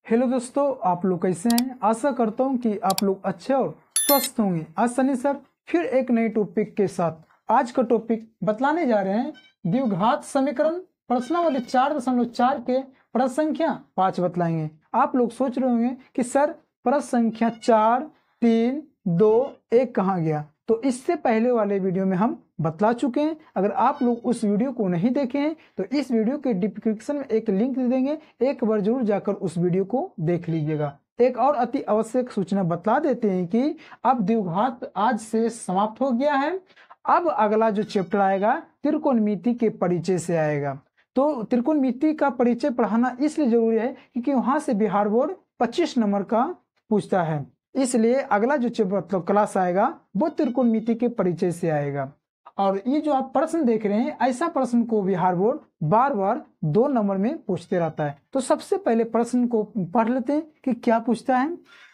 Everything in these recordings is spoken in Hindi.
हेलो दोस्तों, आप लोग कैसे हैं। आशा करता हूं कि आप लोग अच्छे और स्वस्थ होंगे। आज सनी सर फिर एक नए टॉपिक के साथ आज का टॉपिक बतलाने जा रहे हैं। द्विघात समीकरण प्रश्नावली 4.4 के प्रश्न संख्या 5 बतलाएंगे। आप लोग सोच रहे होंगे कि सर प्रश्न संख्या 4, 3, 2, 1 कहाँ गया। तो इससे पहले वाले वीडियो में हम बतला चुके हैं। अगर आप लोग उस वीडियो को नहीं देखे हैं तो इस वीडियो के डिस्क्रिप्शन में एक लिंक दे देंगे, एक बार जरूर जाकर उस वीडियो को देख लीजिएगा। एक और अति आवश्यक सूचना बतला देते हैं कि अब द्विघात आज से समाप्त हो गया है। अब अगला जो चैप्टर आएगा त्रिकोणमिति के परिचय से आएगा। तो त्रिकोणमिति का परिचय पढ़ाना इसलिए जरूरी है क्योंकि वहां से बिहार बोर्ड 25 नंबर का पूछता है। इसलिए अगला जो मतलब क्लास आएगा वो त्रिकोणमिति के परिचय से आएगा। और ये जो आप प्रश्न देख रहे हैं, ऐसा प्रश्न को बिहार बोर्ड बार बार 2 नंबर में पूछते रहता है। तो सबसे पहले प्रश्न को पढ़ लेते हैं कि क्या पूछता है।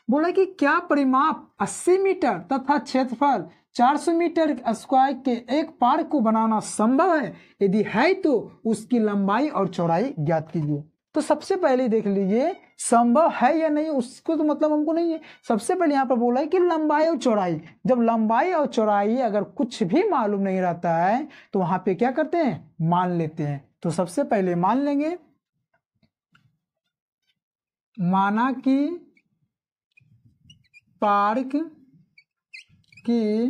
बोला कि क्या परिमाप 80 मीटर तथा क्षेत्रफल 400 मीटर स्क्वायर के एक पार्क को बनाना संभव है। यदि है तो उसकी लंबाई और चौड़ाई ज्ञात कीजिए। तो सबसे पहले देख लीजिए संभव है या नहीं, उसको तो मतलब हमको नहीं है। सबसे पहले यहाँ पर बोला है कि लंबाई और चौड़ाई। जब लंबाई और चौड़ाई अगर कुछ भी मालूम नहीं रहता है तो वहां पे क्या करते हैं, मान लेते हैं। तो सबसे पहले मान लेंगे, माना कि पार्क की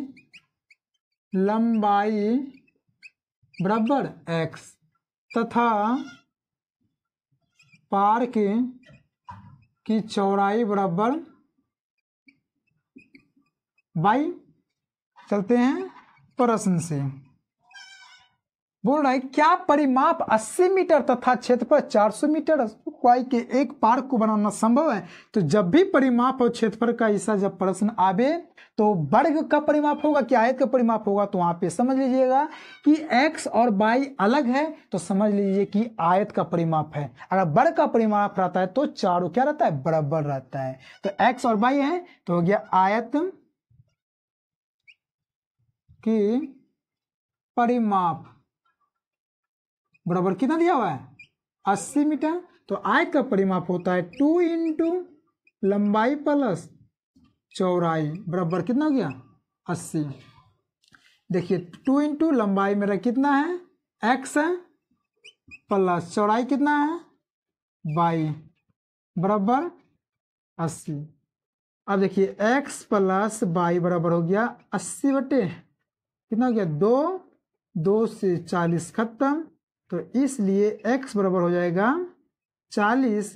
लंबाई बराबर x तथा पार्क की चौड़ाई बराबर y। चलते हैं प्रश्न से। बोल रहा है क्या परिमाप 80 मीटर तथा क्षेत्रफल 400 मीटर स्क्वायर के एक पार्क को बनाना संभव है। तो जब भी परिमाप और क्षेत्रफल का ऐसा जब प्रश्न आवे तो वर्ग का परिमाप होगा कि आयत का परिमाप होगा। तो वहां पे समझ लीजिएगा कि x और y अलग है तो समझ लीजिए कि आयत का परिमाप है। अगर वर्ग का परिमाप रहता है तो चारों क्या रहता है, बराबर रहता है। तो x और y है तो हो गया आयत की परिमाप बराबर कितना दिया हुआ है, 80 मीटर। तो आयत का परिमाप होता है 2 इंटू लंबाई प्लस चौड़ाई बराबर कितना हो गया, 80। देखिए 2 इंटू लंबाई मेरा कितना है, x है, प्लस चौड़ाई कितना है, y बराबर 80। अब देखिए x प्लस y बराबर हो गया 80 बटे कितना हो गया, 2 से 40 खत्म। तो इसलिए x बराबर हो जाएगा 40,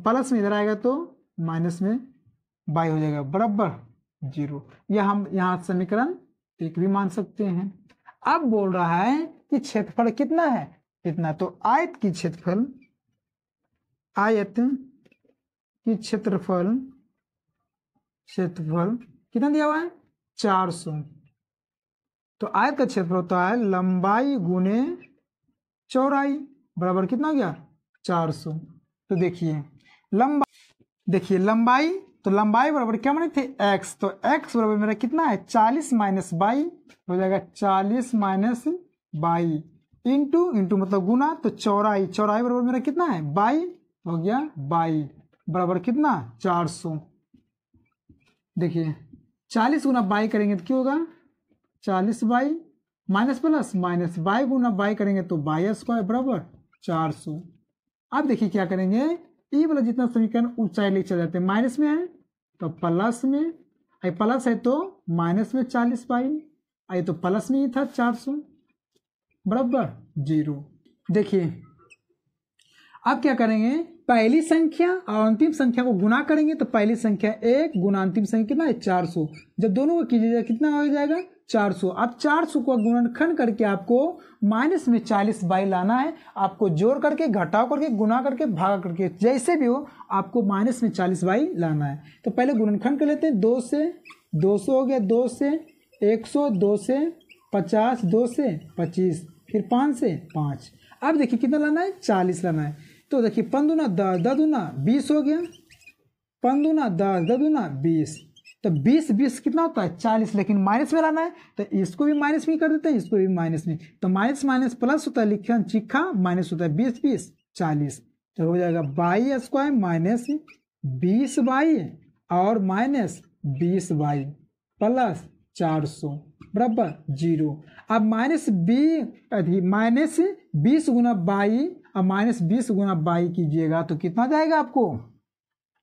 प्लस में इधर आएगा तो माइनस में y हो जाएगा बराबर 0। यह हम यहाँ समीकरण 1 भी मान सकते हैं। अब बोल रहा है कि क्षेत्रफल कितना है, इतना। तो आयत की क्षेत्रफल क्षेत्रफल कितना दिया हुआ है, 400। तो आयत का क्षेत्रफल होता है लंबाई गुने चौड़ाई बराबर कितना हो गया, 400। तो देखिए लंबाई, तो लंबाई बराबर क्या माने थे, x। तो x बराबर मेरा कितना है, 40 माइनस y हो जाएगा 40 माइनस y इंटू मतलब गुना। तो चौड़ाई बराबर मेरा कितना है, y हो गया y बराबर कितना, 400। देखिए 40 गुना y करेंगे तो क्या होगा, 40y minus plus minus y गुना y करेंगे तो y स्क्वायर बराबर 400। अब देखिए क्या करेंगे, ई वाला जितना समीकरण ऊंचाई लेके चले जाते हैं, माइनस में है तो प्लस में, आई प्लस है तो माइनस में 40y, आई तो प्लस में ही था 400 बराबर 0। देखिए अब क्या करेंगे, पहली संख्या और अंतिम संख्या को गुना करेंगे तो पहली संख्या 1 गुना अंतिम संख्या कितना है, 400। जब दोनों को कीजिएगा कितना हो जाएगा, 400। अब 400 को गुणनखंड करके आपको माइनस में 40y लाना है। आपको जोड़ करके, घटाव करके, गुना करके, भागा करके, जैसे भी हो आपको माइनस में 40y लाना है। तो पहले गुणनखंड कर लेते हैं, 2 से 200 हो गया, 2 से 100, 2 से 50, 2 से 25, फिर 5 से 5। अब देखिए कितना लाना है, 40 लाना है। तो देखिए 5 दूना 10, 10 दूना 20 हो गया, 5 दूना 10, 10 दूना 20। तो 20 कितना होता है, 40, लेकिन माइनस में लाना है तो इसको भी माइनस में कर देते हैं, इसको भी माइनस में। तो माइनस माइनस प्लस होता है, लिखा चिखा माइनस होता है, 20 40। तो हो जाएगा y स्क्वायर माइनस 20y और माइनस 20y प्लस 400 बराबर 0। अब माइनस 20 गुना बाई और माइनस 20 गुना बाई कीजिएगा तो कितना जाएगा आपको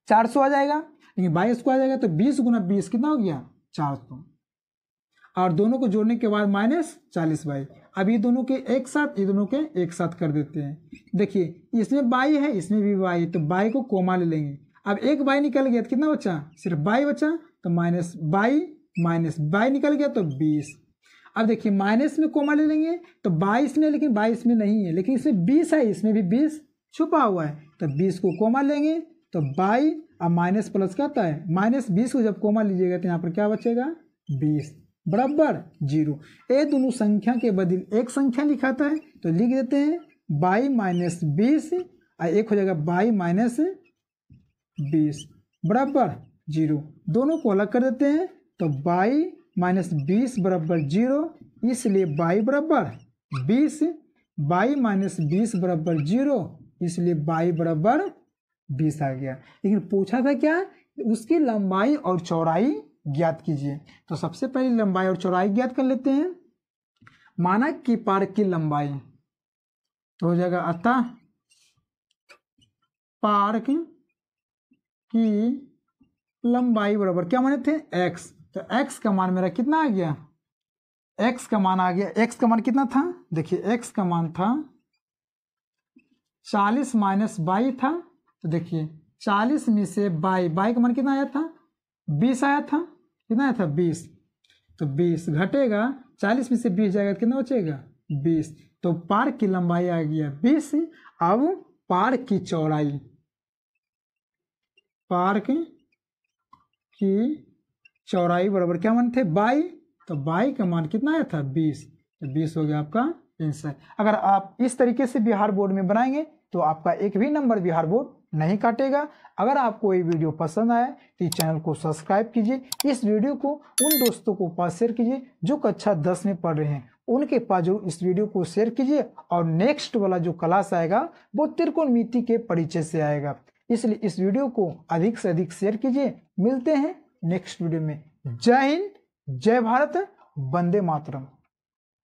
400 आ जाएगा, लेकिन 22 को आ जाएगा तो 20 गुना 20 कितना हो गया 400, और दोनों को जोड़ने के बाद माइनस 40y। अब ये दोनों के एक साथ, ये दोनों के एक साथ कर देते हैं। देखिए इसमें बाई है, इसमें भी बाई, तो बाई को कोमा ले लेंगे। अब एक बाई निकल गया तो कितना बचा, सिर्फ बाई बचा, तो माइनस बाई निकल गया तो 20। अब देखिए माइनस में कोमा ले लेंगे तो 22 में, लेकिन 22 में नहीं है, लेकिन इसमें 20 है, इसमें भी 20 छुपा हुआ है, तो 20 को कोमा लेंगे तो बाई और माइनस प्लस क्या होता है, माइनस 20 को जब कोमा लीजिएगा तो यहाँ पर क्या बचेगा 20 बराबर 0। ये दोनों संख्या के बदल एक संख्या लिखाता है तो लिख देते हैं बाई माइनस 20 और एक हो जाएगा बाई माइनस 20 बराबर 0। दोनों को अलग कर देते हैं तो बाई माइनस 20 बराबर 0, इसलिए बाई बराबर 20, बाई माइनस 20 बराबर 0, इसलिए बाई बराबर 20 आ गया। लेकिन पूछा था क्या, उसकी लंबाई और चौड़ाई ज्ञात कीजिए। तो सबसे पहले लंबाई और चौड़ाई ज्ञात कर लेते हैं। माना कि पार्क की लंबाई तो हो जाएगा अतः पार्क की लंबाई बराबर क्या माने थे x, तो x का मान मेरा कितना आ गया, x का मान आ गया, x का मान कितना था, देखिए x का मान था 40 माइनस 22 था, तो देखिए 40 में से बाई का मान कितना आया था 20 आया था, कितना आया था 20, तो 20 घटेगा 40 में से 20 जाएगा तो कितना बचेगा 20, तो पार्क की लंबाई आ गया 20। अब पार्क की चौड़ाई, पार्क की चौड़ाई बराबर क्या मान थे बाई, तो बाई का मान कितना आया था 20, तो 20 हो गया आपका आंसर। अगर आप इस तरीके से बिहार बोर्ड में बनाएंगे तो आपका एक भी नंबर बिहार बोर्ड नहीं काटेगा। अगर आपको ये वीडियो पसंद आए तो इस चैनल को सब्सक्राइब कीजिए, इस वीडियो को उन दोस्तों को पास शेयर कीजिए जो कक्षा 10 में पढ़ रहे हैं, उनके पास जरूर इस वीडियो को शेयर कीजिए। और नेक्स्ट वाला जो क्लास आएगा वो त्रिकोणमिति के परिचय से आएगा, इसलिए इस वीडियो को अधिक से अधिक शेयर कीजिए। मिलते हैं नेक्स्ट वीडियो में। जय हिंद, जय भारत, वंदे मातरम।